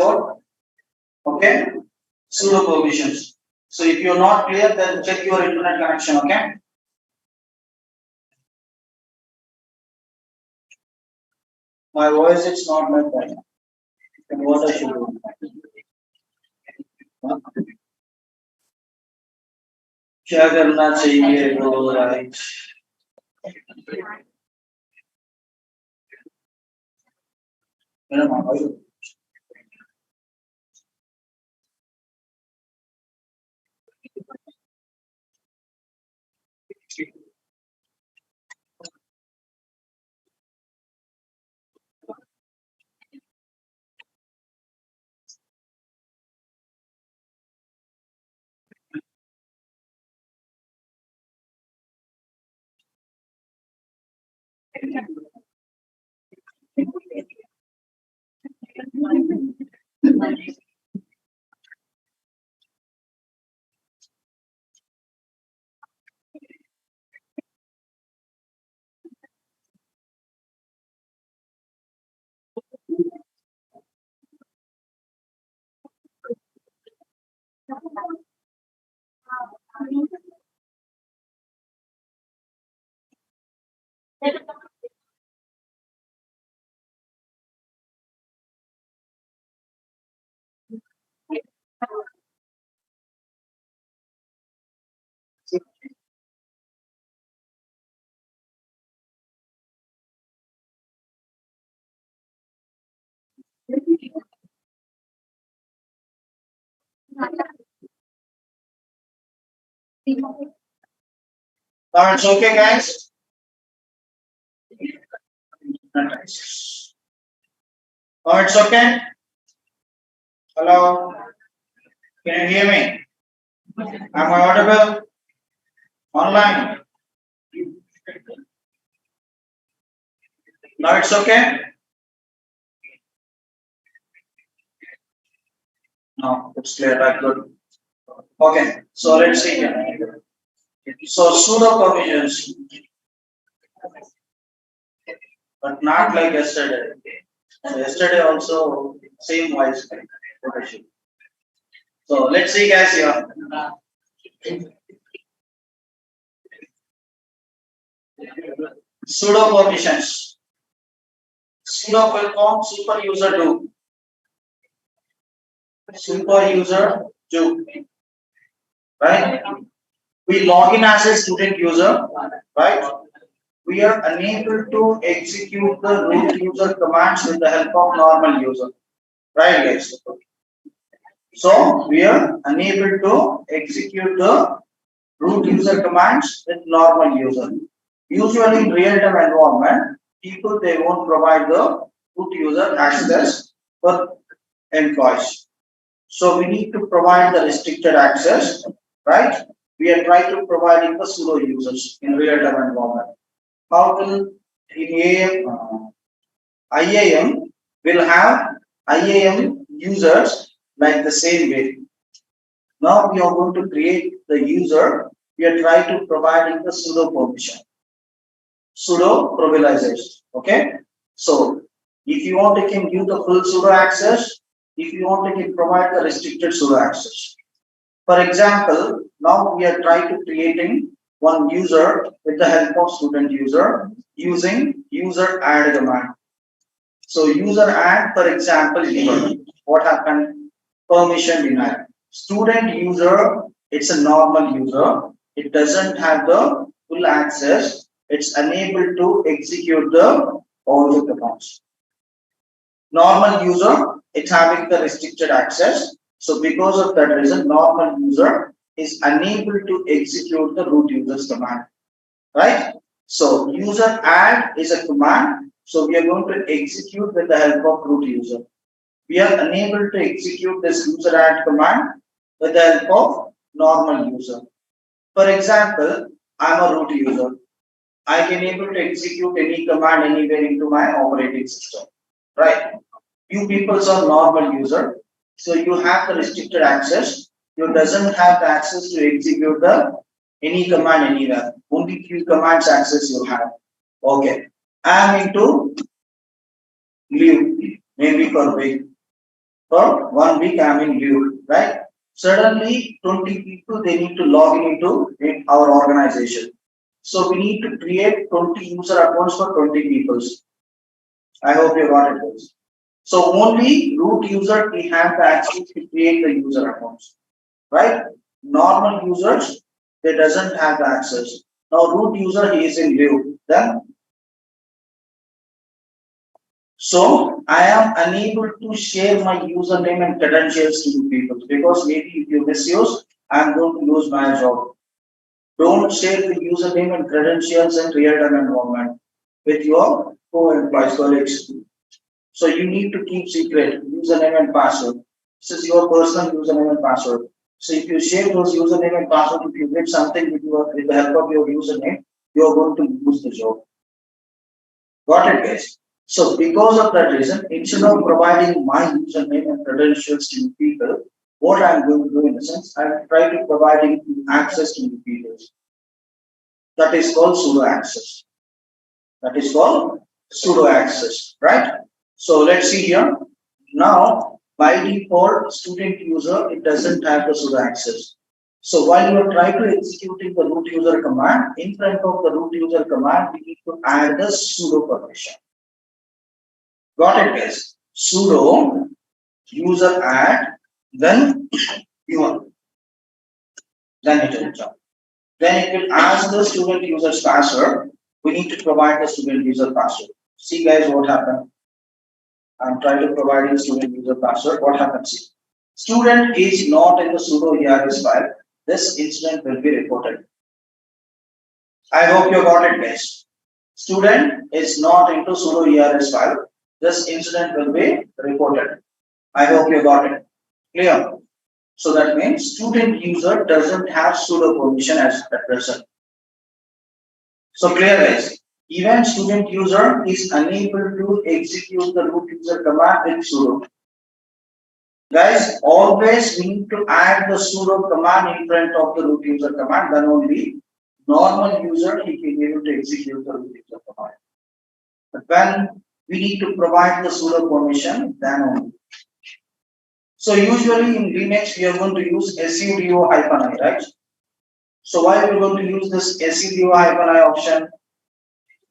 about, okay, pseudo permissions. So if you're not clear, then check your internet connection, okay? My voice is not like that. Then what I should do? क्या करना चाहिए वो right मेरा मामा ही Now it's okay, guys. Now it's okay. Hello, can you hear me? Am I audible? Online. Now it's okay. No, it's clear. Right, good. Okay, so let's see here. So pseudo permissions, but not like yesterday. So yesterday also same voice. So let's see, guys here. Pseudo permissions. Pseudo perform super user do. Super user do. Right? We log in as a student user, right? We are unable to execute the root user commands with the help of normal user, right, guys? So we are unable to execute the root user commands with normal user. Usually in real-time environment, people they won't provide the root user access for employees. So we need to provide the restricted access, right? We are trying to providing the pseudo users in real-time environment. How will in IAM will have IAM users like the same way. Now we are going to create the user. We are trying to provide the pseudo permission, pseudo privilegization. Okay. So if you want, you can give the full pseudo access. If you want, you can provide the restricted pseudo access. For example, now we are trying to creating one user with the help of student user using user add command. So user add, for example, what happened? Permission denied. Student user, it's a normal user. It doesn't have the full access. It's unable to execute the all the commands. Normal user, it's having the restricted access. So because of that reason, normal user is unable to execute the root user's command, right? So user add is a command. So we are going to execute with the help of root user. We are unable to execute this user add command with the help of normal user. For example, I'm a root user. I can able to execute any command anywhere into my operating system, right? You people are normal user, so you have the restricted access. You doesn't have the access to execute the any command anywhere. Only few commands access you have. Okay, I am into leave, maybe for week. For 1 week I'm in leave, right? Suddenly 20 people they need to log into our organization. So we need to create 20 user accounts for 20 people. I hope you got it, guys. So only root user we have the access to create the user accounts, right? Normal users they doesn't have the access. Now root user he is in leave. Then so I am unable to share my username and credentials to you people because maybe if you misuse, I am going to lose my job. Don't share the username and credentials in real-time environment with your co-employees, colleagues. So you need to keep secret username and password. This is your personal username and password. So if you share those username and password, if you did something with the help of your username, you are going to lose the job. Got it, guys? So because of that reason, instead of providing my username and credentials to you people, what I'm going to do in a sense, I try to providing access to you people. That is called sudo access. That is called sudo access, right? So let's see here. Now, by default, student user, it doesn't have the sudo access. So while you are trying to executing the root user command, in front of the root user command, we need to add the sudo permission. Got it, guys? Sudo user add, then you then it will jump. Then it will ask the student user's password. We need to provide the student user password. See, guys, what happened? I'm trying to provide the student user password. What happens? Student is not in the sudo ERS file. This incident will be reported. I hope you got it, guys. Student is not into sudo ERS file. This incident will be reported. I hope you got it. Clear? So that means student user doesn't have sudo permission as at present. So clear, guys. Even student user is unable to execute the root user command with sudo. Guys, always we need to add the sudo command in front of the root user command. Then only normal user he can be able to execute the root user command. But when we need to provide the sudo permission, then only. So usually in Linux we are going to use sudo-i, right? So why are we going to use this sudo-i option?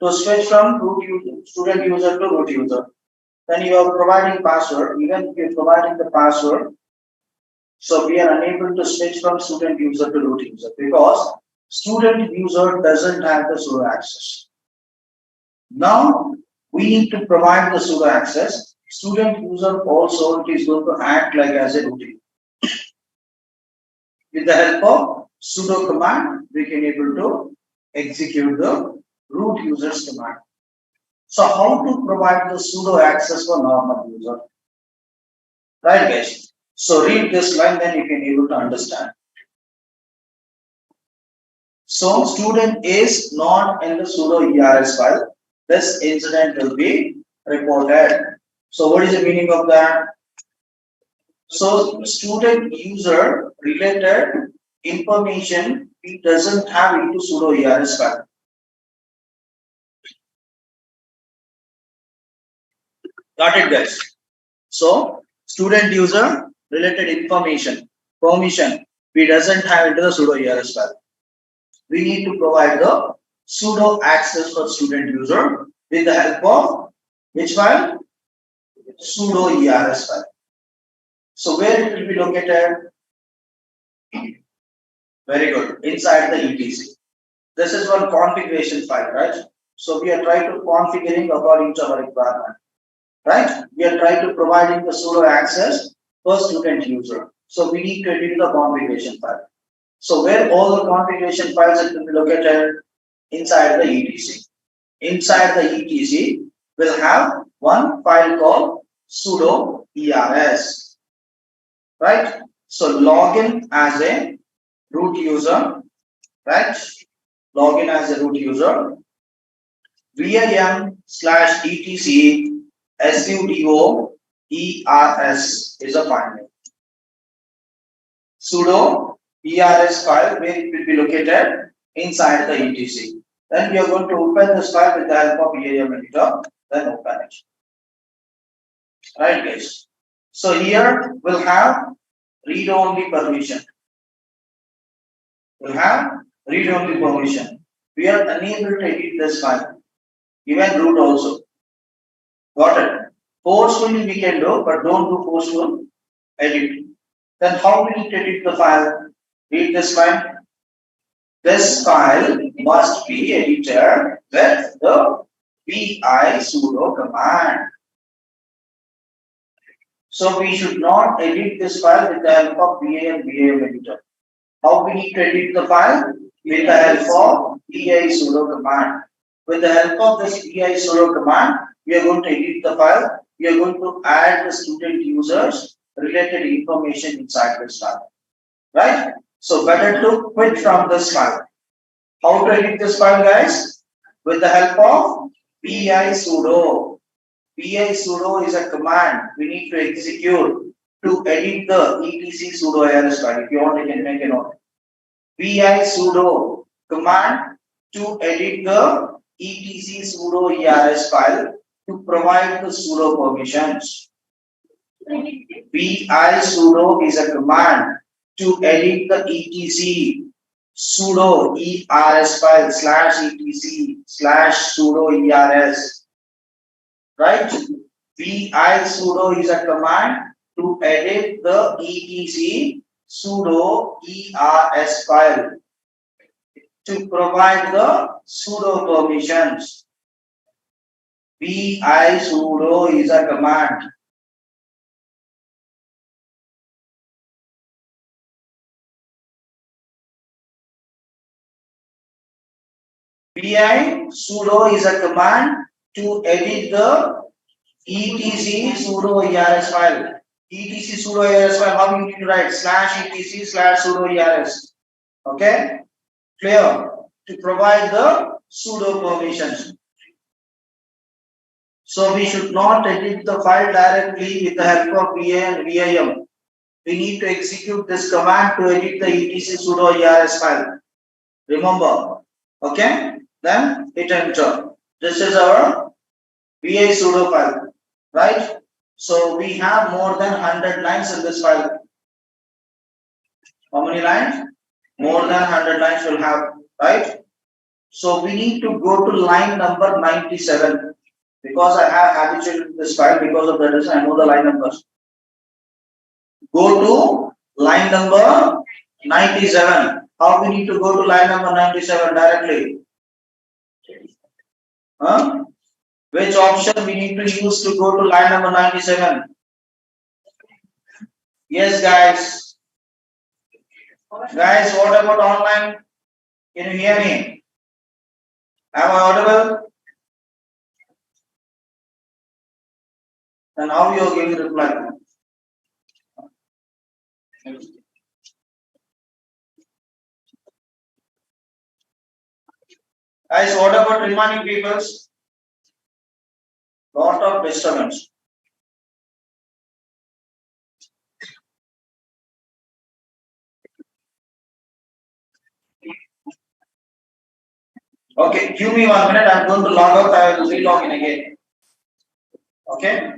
To switch from root user, student user to root user. Then you are providing password, even if you are providing the password, so we are unable to switch from student user to root user because student user doesn't have the sudo access. Now we need to provide the sudo access. Student user also it is going to act like as a root user. With the help of sudo command, we can able to execute the root users command. So how to provide the sudo access for normal user? Right, guys? So read this line, then you can able to understand. So student is not in the sudo ERS file. This incident will be reported. So what is the meaning of that? So student user related information it doesn't have into sudo ERS file. Got it, guys? So student user related information permission we doesn't have into the sudo ERS file. We need to provide the sudo access for student user with the help of which file? Sudo ERS file. So where it will be located? Very good. Inside the etc. This is one configuration file, right? So we are trying to configuring according to our requirement. Right? We are trying to providing the sudo access for student user. So we need to edit the configuration file. So where all the configuration files it will be located inside the etc. Inside the etc will have one file called sudo ers. Right? So login as a root user, right? Login as a root user. vim/etc sudo ers is a file name. Sudo ers file where it will be located inside the etc. Then we are going to open this file with the help of EAM editor, then open it. Right, guys. So here we'll have read-only permission. We'll have read-only permission. We are unable to edit this file. Even root also. Got it? Forcefully we can do, but don't do forceful edit. Then how will we edit the file? Read this file. This file must be edited with the vi sudo command. So we should not edit this file with the help of VA and VAM editor. How we need to edit the file? With the help of vi sudo command. With the help of this vi sudo command, we are going to edit the file. We are going to add the student users related information inside this file. Right? So better to quit from this file. How to edit this file, guys? With the help of pi sudo. Pi sudo is a command we need to execute to edit the etc sudo ARS file. If you want, you can make a note. Pi sudo command to edit the etc sudo ARS file to provide the sudo permissions. Pi sudo is a command to edit the etc sudo ers file /etc/sudo ers. Right? Vi sudo is a command to edit the etc sudo ers file to provide the sudo permissions. Vi sudo is a command. Vi sudo is a command to edit the etc sudo ers file. etc sudo ers file, how you need to write /etc/sudo ers. Okay? Clear? To provide the sudo permissions. So we should not edit the file directly with the help of VA and VIM. We need to execute this command to edit the etc sudo ers file. Remember? Okay? Then hit enter. This is our VA sudo file. Right? So we have more than 100 lines in this file. How many lines? More than 100 lines will have, right? So we need to go to line number 97 because I have habituated this file because of that reason I know the line numbers. Go to line number 97. How we need to go to line number 97 directly? Huh? Which option we need to use to go to line number 97? Yes, guys. Guys, what about online? Can you hear me? Am I audible? And how you are giving reply? Guys, what about remaining peoples? Lot of disturbance. Okay, give me 1 minute. I'm going to log out. I will re-log in again. Okay.